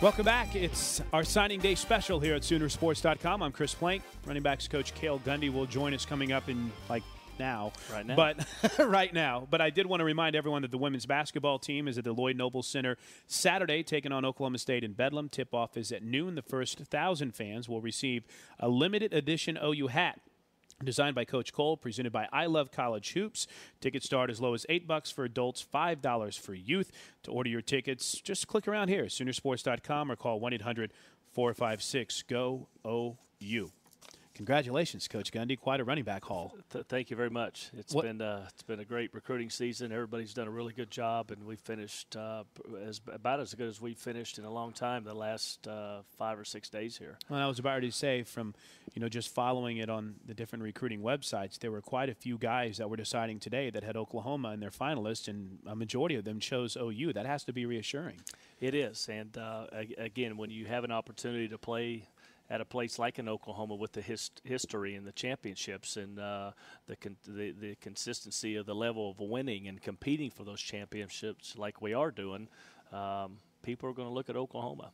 Welcome back. It's our signing day special here at Soonersports.com. I'm Chris Plank. Running backs coach Cale Gundy will join us coming up in now. Right now. But right now. But I did want to remind everyone that the women's basketball team is at the Lloyd Noble Center Saturday, taking on Oklahoma State in Bedlam. Tip-off is at noon. The first 1,000 fans will receive a limited edition OU hat designed by Coach Cole, presented by I Love College Hoops. Tickets start as low as $8 for adults, $5 for youth. To order your tickets, just click around here, Soonersports.com, or call 1-800-456-GO-OU. Congratulations, Coach Gundy. Quite a running back haul. Thank you very much. It's been a great recruiting season. Everybody's done a really good job, and we finished about as good as we've finished in a long time the last 5 or 6 days here. Well, I was about to say, from just following it on the different recruiting websites, there were quite a few guys that were deciding today that had Oklahoma in their finalists, and a majority of them chose OU. That has to be reassuring. It is, and again, when you have an opportunity to play at a place like in Oklahoma with the history and the championships and the consistency of the level of winning and competing for those championships like we are doing, people are going to look at Oklahoma.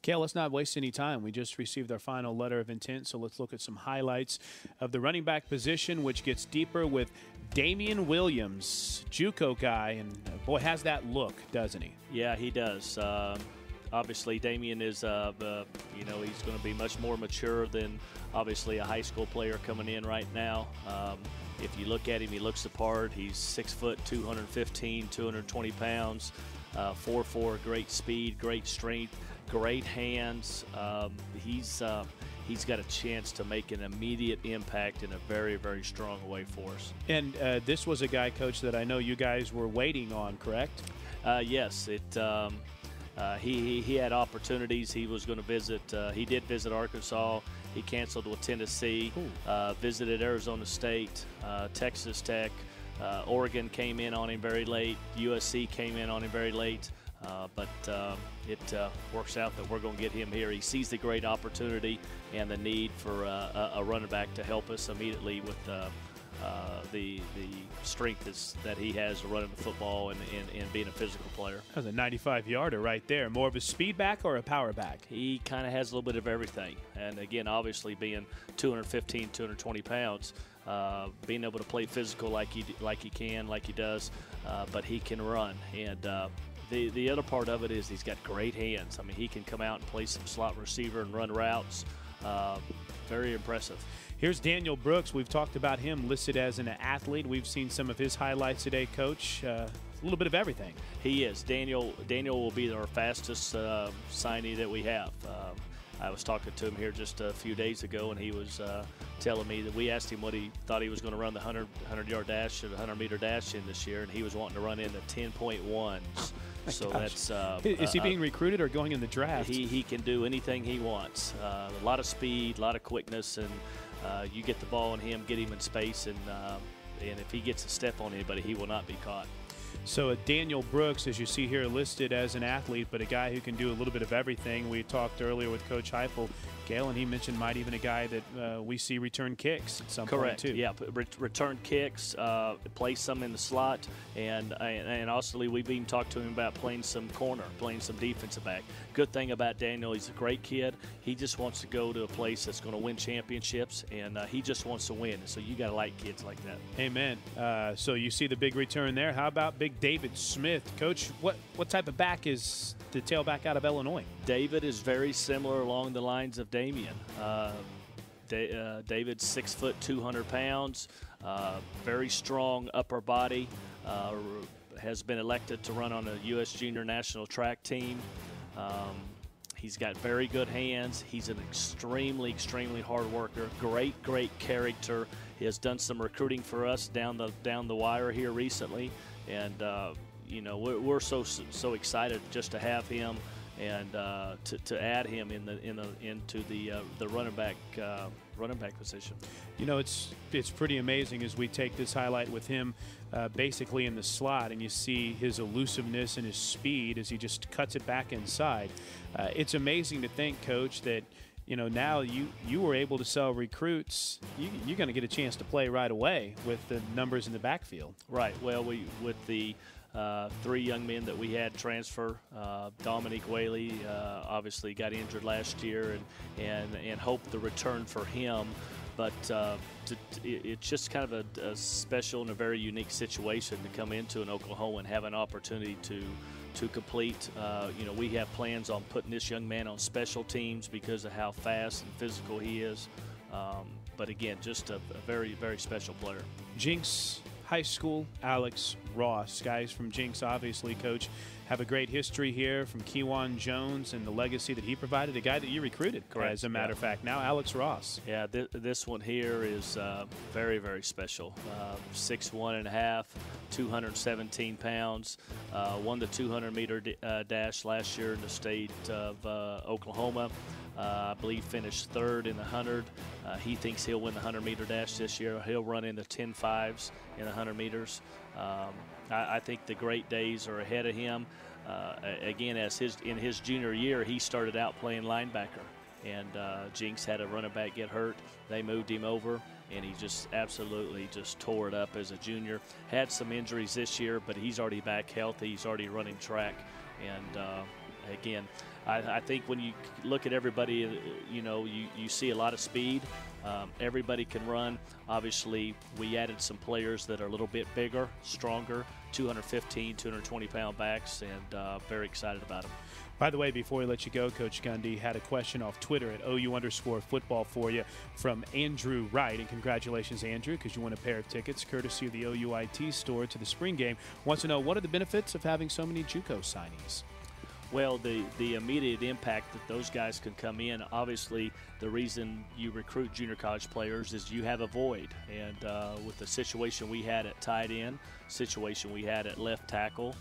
Cale, let's not waste any time. We just received our final letter of intent, so let's look at some highlights of the running back position, which gets deeper with DAMIEN Williams, JUCO guy, and boy, has that look, doesn't he? Yeah, he does. Obviously, DAMIEN is, he's going to be much more mature than obviously a high school player coming in right now. If you look at him, he looks the part. He's 6 foot, 215, 220 pounds, 4'4", great speed, great strength, great hands. He's got a chance to make an immediate impact in a very, very strong way for us. And this was a guy, Coach, that I know you guys were waiting on, correct? Yes. He had opportunities. He was going to visit. He did visit Arkansas. He canceled with Tennessee. Visited Arizona State, Texas Tech. Oregon came in on him very late. USC came in on him very late. But it works out that we're going to get him here. He sees the great opportunity and the need for a running back to help us immediately with the strength that he has running the football and being a physical player. That was a 95-yarder right there. More of a speed back or a power back? He kind of has a little bit of everything. And, again, obviously being 215, 220 pounds, being able to play physical like he does, but he can run. And the other part of it is he's got great hands. I mean, he can come out and play some slot receiver and run routes. Very impressive. Here's Daniel Brooks. We've talked about him listed as an athlete. We've seen some of his highlights today, Coach. A little bit of everything. He is. Daniel will be our fastest signee that we have. I was talking to him here just a few days ago, and he was telling me that we asked him what he thought he was going to run the 100-yard dash or the 100-meter dash in this year, and he was wanting to run in the 10.1s. So gosh. That's is he being recruited or going in the draft? He can do anything he wants. A lot of speed, a lot of quickness, and you get the ball on him, get him in space, and if he gets a step on anybody, he will not be caught. So Daniel Brooks, as you see here, listed as an athlete, but a guy who can do a little bit of everything. We talked earlier with Coach Heifel, Cale, and he mentioned might even a guy that we see return kicks at some point too. Yeah, return kicks, play some in the slot, and also we've even talked to him about playing some corner, playing some defensive back. Good thing about Daniel, he's a great kid. He just wants to go to a place that's going to win championships, and he just wants to win. So you got to like kids like that. Amen. So you see the big return there. How about big David Smith? Coach, what type of back is the tailback out of Illinois? David is very similar along the lines of DAMIEN. David's 6 foot, 200 pounds, very strong upper body, has been elected to run on a U.S. Junior National Track team. He's got very good hands. He's an extremely, extremely hard worker. Great character. He has done some recruiting for us down the wire here recently, and we're so excited just to have him and to add him into the running back position. It's pretty amazing as we take this highlight with him basically in the slot, and you see his elusiveness and his speed as he just cuts it back inside. It's amazing to think, Coach, that now you were able to sell recruits. You're going to get a chance to play right away with the numbers in the backfield. Right. Well, with the 3 young men that we had transfer. Dominique Whaley obviously got injured last year, and hope the return for him. But it's just kind of a special and a very unique situation to come into an Oklahoma and have an opportunity to complete. We have plans on putting this young man on special teams because of how fast and physical he is. But again, just a very, very special player. Jinx High School, Alex Ross. Guys from Jinx, obviously, Coach, have a great history here from Kewan Jones and the legacy that he provided, a guy that you recruited, correct, as a matter of fact. Now Alex Ross. Yeah, this one here is very, very special. 6'1.5", 217 pounds. Won the 200-meter dash last year in the state of Oklahoma. I believe finished 3rd in the 100. He thinks he'll win the 100-meter dash this year. He'll run in the 10.5s in the 100 meters. I think the great days are ahead of him. Again, in his junior year, he started out playing linebacker, and Jinx had a running back get hurt. They moved him over, and he just absolutely just tore it up as a junior. Had some injuries this year, but he's already back healthy. He's already running track, and again, I think when you look at everybody, you see a lot of speed. Everybody can run. Obviously, we added some players that are a little bit bigger, stronger, 215, 220-pound backs, and very excited about them. By the way, before we let you go, Coach Gundy had a question off Twitter at OU_football for you from Andrew Wright. And congratulations, Andrew, because you won a pair of tickets courtesy of the OUIT store to the spring game. Wants to know, what are the benefits of having so many JUCO signings? Well, the immediate impact that those guys can come in, obviously the reason you recruit junior college players is you have a void. And with the situation we had at tight end, situation we had at left tackle,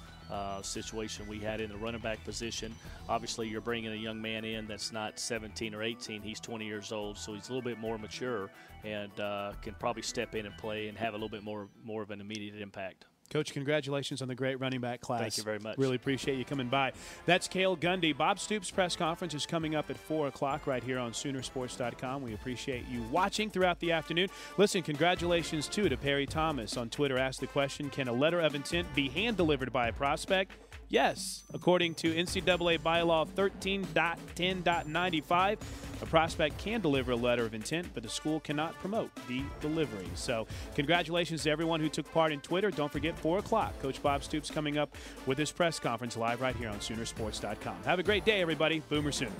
situation we had in the running back position, obviously you're bringing a young man in that's not 17 or 18. He's 20 years old, so he's a little bit more mature and can probably step in and play and have a little bit more of an immediate impact. Coach, congratulations on the great running back class. Thank you very much. Really appreciate you coming by. That's Cale Gundy. Bob Stoops' press conference is coming up at 4 o'clock right here on Soonersports.com. We appreciate you watching throughout the afternoon. Listen, congratulations, too, to Perry Thomas. On Twitter, asked the question, can a letter of intent be hand-delivered by a prospect? Yes. According to NCAA bylaw 13.10.95, a prospect can deliver a letter of intent, but the school cannot promote the delivery. So congratulations to everyone who took part in Twitter. Don't forget, 4 o'clock, Coach Bob Stoops coming up with his press conference live right here on Soonersports.com. Have a great day, everybody. Boomer Sooner.